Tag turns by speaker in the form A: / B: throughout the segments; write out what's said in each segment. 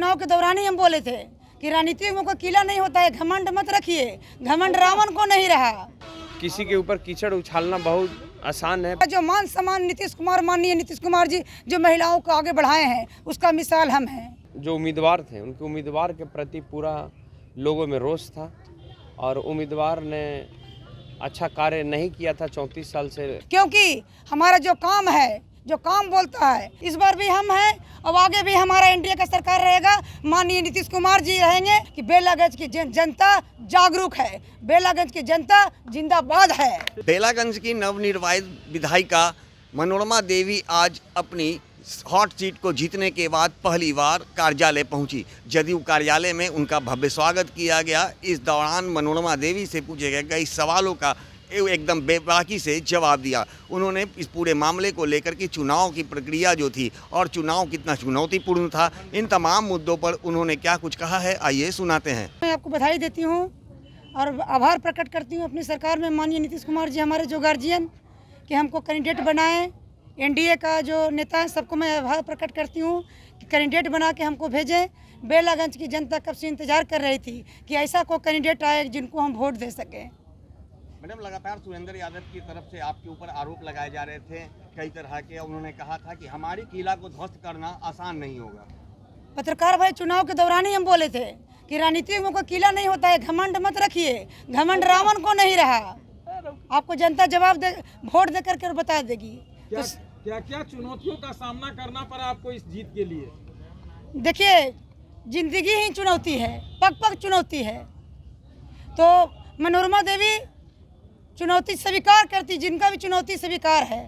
A: चुनाव के दौरान ही हम बोले थे कि राजनीति में कोई किला नहीं होता है, घमंड मत रखिए। घमंड रावण को नहीं रहा।
B: किसी के ऊपर कीचड़ उछालना बहुत आसान है।
A: जो मान सम्मान नीतीश कुमार, माननीय नीतीश कुमार जी जो महिलाओं को आगे बढ़ाए हैं, उसका मिसाल हम हैं।
B: जो उम्मीदवार थे उनके उम्मीदवार के प्रति पूरा लोगों में रोष था और उम्मीदवार ने अच्छा कार्य नहीं किया था 34 साल से।
A: क्योंकि हमारा जो काम है, जो काम बोलता है, इस बार भी हम हैं और आगे भी हमारा एनडीए का सरकार रहेगा। माननीय नीतीश कुमार जी रहेंगे कि बेलागंज की जनता जागरूक है, बेलागंज की जनता जिंदाबाद है।
C: बेलागंज की नवनिर्वाचित विधायिका मनोरमा देवी आज अपनी हॉट सीट को जीतने के बाद पहली बार कार्यालय पहुंची। जदयू कार्यालय में उनका भव्य स्वागत किया गया। इस दौरान मनोरमा देवी से पूछे गए कई सवालों का एकदम बेबाकी से जवाब दिया। उन्होंने इस पूरे मामले को लेकर के चुनाव की प्रक्रिया जो थी और चुनाव कितना चुनौतीपूर्ण था, इन तमाम मुद्दों पर उन्होंने क्या कुछ कहा है, आइए सुनाते हैं।
A: मैं आपको बधाई देती हूँ और आभार प्रकट करती हूँ अपनी सरकार में, माननीय नीतीश कुमार जी हमारे जो गार्जियन कि हमको कैंडिडेट बनाएं। एनडीए का जो नेता है सबको मैं आभार प्रकट करती हूँ कि कैंडिडेट बना के हमको भेजें। बेलागंज की जनता कब से इंतजार कर रही थी कि ऐसा कोई कैंडिडेट आए जिनको हम वोट दे सकें।
C: मैडम, लगातार सुरेंद्र यादव की तरफ से आपके ऊपर आरोप लगाए जा रहे थे कई तरह के। उन्होंने कहा था कि हमारी किला को ध्वस्त करना आसान नहीं होगा।
A: पत्रकार भाई, चुनाव के दौरान ही हम बोले थे कि राजनीति में कोई किला नहीं होता है, घमंड मत रखिए। घमंड रावण को नहीं रहा। आपको जनता जवाब दे, वोट दे करके बता देगी।
D: क्या चुनौतियों का सामना करना पड़ा आपको इस जीत के लिए?
A: देखिए, जिंदगी ही चुनौती है, पग पग चुनौती है। तो मनोरमा देवी चुनौती स्वीकार करती, जिनका भी चुनौती स्वीकार है।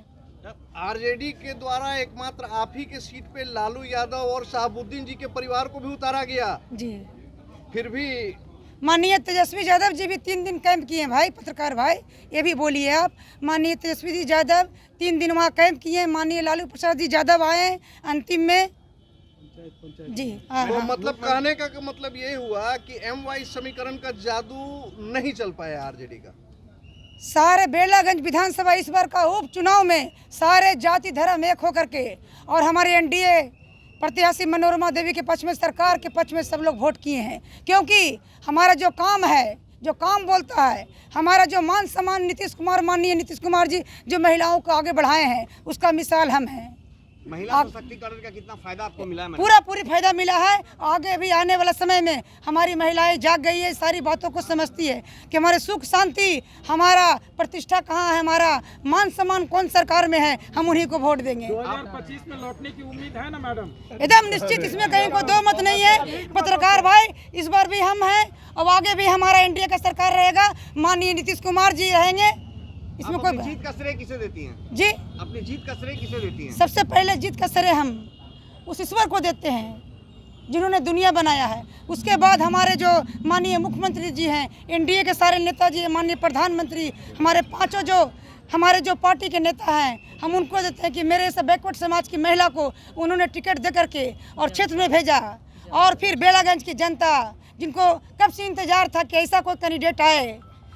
E: आरजेडी के द्वारा एकमात्र आप ही के सीट पे लालू यादव और शहाबुद्दीन जी के परिवार को भी उतारा गया
A: जी।
E: फिर भी
A: माननीय तेजस्वी यादव जी भी 3 दिन कैंप किए हैं। भाई पत्रकार भाई, ये भी बोलिए आप। माननीय तेजस्वी जी यादव 3 दिन वहाँ कैंप किए। माननीय लालू प्रसाद जी यादव आए अंतिम में जी।
E: तो मतलब कहने का मतलब ये हुआ कि MY समीकरण का जादू नहीं चल पाया आरजेडी का।
A: सारे बेलागंज विधानसभा इस बार का उपचुनाव में सारे जाति धर्म एक होकर के और हमारे एनडीए प्रत्याशी मनोरमा देवी के पक्ष में, सरकार के पक्ष में सब लोग वोट किए हैं। क्योंकि हमारा जो काम है, जो काम बोलता है, हमारा जो मान सम्मान नीतीश कुमार, माननीय नीतीश कुमार जी जो महिलाओं को आगे बढ़ाए हैं, उसका मिसाल हम हैं।
C: महिला सशक्तिकरण का कितना फायदा आपको मिला है?
A: पूरी फायदा मिला है। आगे भी आने वाला समय में हमारी महिलाएं जाग गई है, सारी बातों को समझती है कि हमारे सुख शांति, हमारा प्रतिष्ठा कहाँ है, हमारा मान सम्मान कौन सरकार में है, हम उन्हीं को वोट देंगे।
D: 2025 में लौटने की उम्मीद है ना मैडम?
A: एकदम निश्चित, इसमें कहीं को दो मत नहीं है। पत्रकार भाई, इस बार भी हम हैं और आगे भी हमारा एनडीए का सरकार रहेगा। माननीय नीतीश कुमार जी रहेंगे। इसमें कोई
C: जीत का श्रेय किसे देती हैं?
A: जी,
C: अपनी जीत का श्रेय किसे देती हैं?
A: सबसे पहले जीत का श्रेय हम उस ईश्वर को देते हैं जिन्होंने दुनिया बनाया है। उसके बाद हमारे जो माननीय मुख्यमंत्री जी हैं, एनडीए के सारे नेताजी, माननीय प्रधानमंत्री, हमारे पांचों जो हमारे जो पार्टी के नेता हैं, हम उनको देते हैं कि मेरे ऐसे बैकवर्ड समाज की महिला को उन्होंने टिकट दे करके और क्षेत्र में भेजा। और फिर बेलागंज की जनता जिनको कब से इंतजार था कि ऐसा कोई कैंडिडेट आए,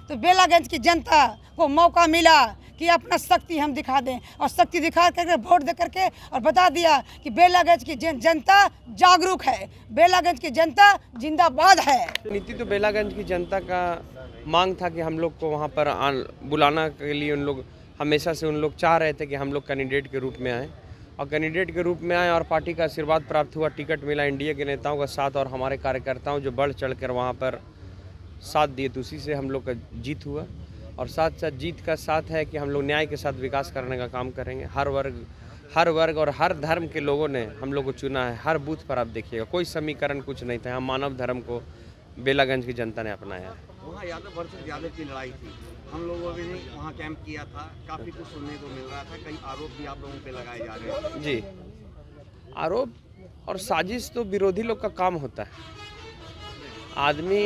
A: तो बेलागंज की जनता को मौका मिला कि अपना शक्ति हम दिखा दें और शक्ति दिखा करके वोट दे करके और बता दिया कि बेलागंज की जनता जागरूक है, बेलागंज की जनता जिंदाबाद है।
B: नीति तो बेलागंज की जनता का मांग था कि हम लोग को वहाँ पर बुलाना के लिए उन लोग हमेशा से उन लोग चाह रहे थे कि हम लोग कैंडिडेट के रूप में आएँ और कैंडिडेट के रूप में आए और पार्टी का आशीर्वाद प्राप्त हुआ, टिकट मिला, एनडीए के नेताओं का साथ और हमारे कार्यकर्ताओं जो बढ़ चढ़ कर वहाँ पर साथ दिए, तो उसी से हम लोग का जीत हुआ। और साथ साथ जीत का साथ है कि हम लोग न्याय के साथ विकास करने का काम करेंगे। हर वर्ग और हर धर्म के लोगों ने हम लोग को चुना है। हर बूथ पर आप देखिएगा कोई समीकरण कुछ नहीं था। हम मानव धर्म को बेलागंज की जनता ने अपनाया है।
C: वहाँ यादव वर्सेस यादव की लड़ाई थी, हम लोगों ने वहाँ कैंप किया था, काफ़ी कुछ सुनने को मिल रहा था, कई आरोप भी आप लोगों पे लगाए जा रहे हैं।
B: जी, आरोप और साजिश तो विरोधी लोग का काम होता है। आदमी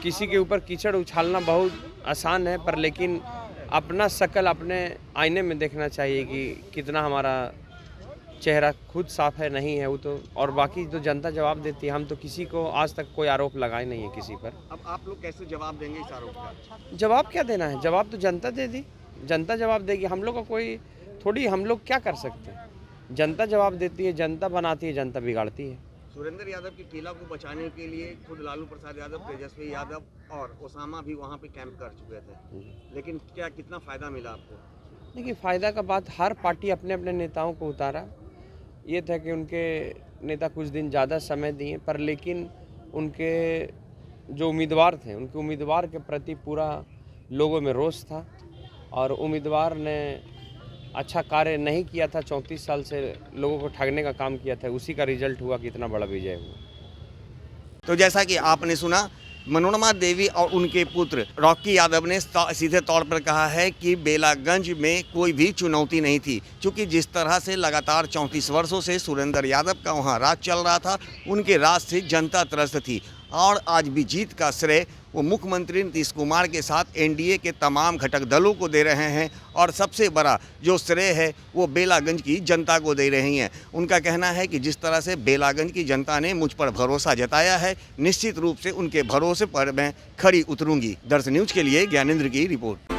B: किसी के ऊपर कीचड़ उछालना बहुत आसान है, पर लेकिन अपना शकल अपने आईने में देखना चाहिए कि कितना हमारा चेहरा खुद साफ है नहीं है वो तो, और बाकी तो जनता जवाब देती है। हम तो किसी को आज तक कोई आरोप लगाए नहीं है किसी पर।
C: अब आप लोग कैसे जवाब देंगे इस आरोप का?
B: जवाब क्या देना है, जवाब तो जनता दे दी, जनता जवाब देगी। हम लोग का कोई थोड़ी, हम लोग क्या कर सकते हैं। जनता जवाब देती है, जनता बनाती है, जनता बिगाड़ती है।
C: सुरेंद्र यादव के किला को बचाने के लिए खुद लालू प्रसाद यादव, तेजस्वी यादव और ओसामा भी वहाँ पे कैंप कर चुके थे, लेकिन क्या कितना फ़ायदा मिला आपको?
B: देखिए, फ़ायदा का बात, हर पार्टी अपने अपने नेताओं को उतारा। ये था कि उनके नेता कुछ दिन ज़्यादा समय दिए, पर लेकिन उनके जो उम्मीदवार थे, उनके उम्मीदवार के प्रति पूरा लोगों में रोष था और उम्मीदवार ने अच्छा कार्य नहीं किया था। 34 साल से लोगों को ठगने का काम किया था, उसी का रिजल्ट हुआ कि इतना बड़ा विजय हुआ।
C: तो जैसा कि आपने सुना, मनोरमा देवी और उनके पुत्र रॉकी यादव ने सीधे तौर पर कहा है कि बेलागंज में कोई भी चुनौती नहीं थी, क्योंकि जिस तरह से लगातार 34 वर्षों से सुरेंद्र यादव का वहां राज चल रहा था, उनके राज से जनता त्रस्त थी और आज भी जीत का श्रेय वो मुख्यमंत्री नीतीश कुमार के साथ एनडीए के तमाम घटक दलों को दे रहे हैं और सबसे बड़ा जो श्रेय है वो बेलागंज की जनता को दे रही हैं। उनका कहना है कि जिस तरह से बेलागंज की जनता ने मुझ पर भरोसा जताया है, निश्चित रूप से उनके भरोसे पर मैं खरी उतरूंगी। दर्शन न्यूज़ के लिए ज्ञानेंद्र की रिपोर्ट।